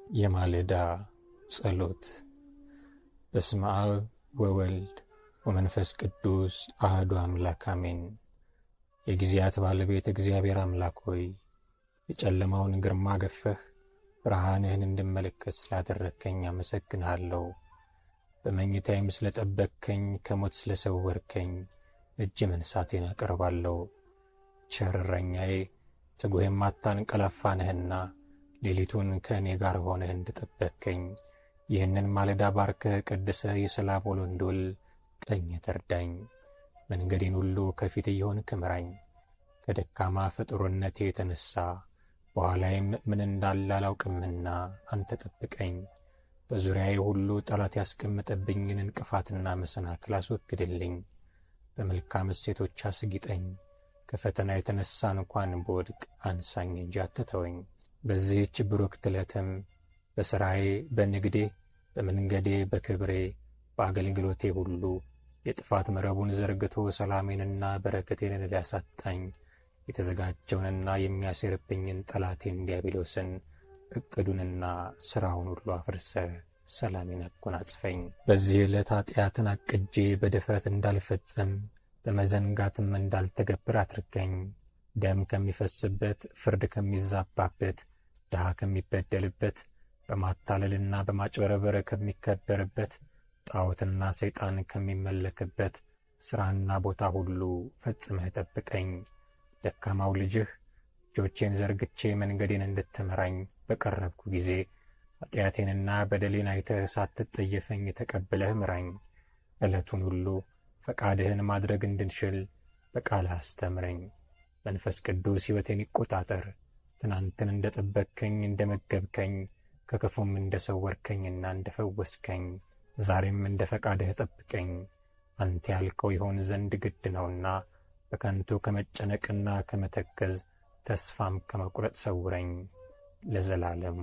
የማለዳ ጸሎት። በስመ አብ ወወልድ ወመንፈስ ቅዱስ አሐዱ አምላክ አሜን። የጊዜያት ባለቤት እግዚአብሔር አምላክ ሆይ የጨለማውን ግርማ ገፈህ ብርሃንህን እንድመለከት ስላደረግከኝ አመሰግንሃለሁ። በመኝታዬም ስለጠበቅከኝ ከሞት ስለሰወርከኝ እጅ መንሳቴን አቀርባለሁ። ቸር እረኛዬ ትጉህ የማታንቀላፋ ነህና ሌሊቱን ከእኔ ጋር ሆነህ እንድጠበቅከኝ ይህንን ማለዳ ባርከህ ቀድሰህ የሰላም ውሎ እንድውል ቀኝህ ትርዳኝ። መንገዴን ሁሉ ከፊት እየሆንክ ምራኝ። ከደካማ ፍጡርነቴ የተነሣ በኋላዬም ምን እንዳለ አላውቅምና አንተ ጠብቀኝ። በዙሪያዬ ሁሉ ጠላት ያስቀመጠብኝን እንቅፋትና መሰናክል አስወግድልኝ። በመልካም እሴቶች አስጊጠኝ። ከፈተና የተነሣ እንኳን ብወድቅ አንሳኝ እንጂ አትተወኝ። በዚህች ብሩክት ዕለትም በሥራዬ፣ በንግዴ፣ በመንገዴ፣ በክብሬ፣ በአገልግሎቴ ሁሉ የጥፋት መረቡን ዘርግቶ ሰላሜንና በረከቴን ሊያሳጣኝ የተዘጋጀውንና የሚያሴርብኝን ጠላቴን ዲያብሎስን ዕቅዱንና ሥራውን ሁሉ አፍርሰህ ሰላሜን አጎናጽፈኝ። በዚህ ዕለት ኃጢአትን አቅጄ በድፍረት እንዳልፈጽም በመዘንጋትም እንዳልተገብር አድርገኝ። ደም ከሚፈስበት፣ ፍርድ ከሚዛባበት፣ ድሃ ከሚበደልበት፣ በማታለልና በማጭበረበር ከሚከበርበት፣ ጣዖትና ሰይጣን ከሚመለክበት ሥራና ቦታ ሁሉ ፈጽመህ ጠብቀኝ። ደካማው ልጅህ እጆቼን ዘርግቼ መንገዴን እንድትመራኝ በቀረብኩ ጊዜ ኃጢአቴንና በደሌን አይተህ ሳትጠየፈኝ ተቀብለህ ምራኝ። ዕለቱን ሁሉ ፈቃድህን ማድረግ እንድንችል በቃልህ አስተምረኝ። መንፈስ ቅዱስ ሕይወቴን ይቆጣጠር። ትናንትን እንደ ጠበቅከኝ፣ እንደ መገብከኝ፣ ከክፉም እንደ ሰወርከኝና እንደ ፈወስከኝ ዛሬም እንደ ፈቃድህ ጠብቀኝ። አንተ ያልከው ይሆን ዘንድ ግድ ነውና በከንቱ ከመጨነቅና ከመተከዝ ተስፋም ከመቁረጥ ሰውረኝ ለዘላለሙ።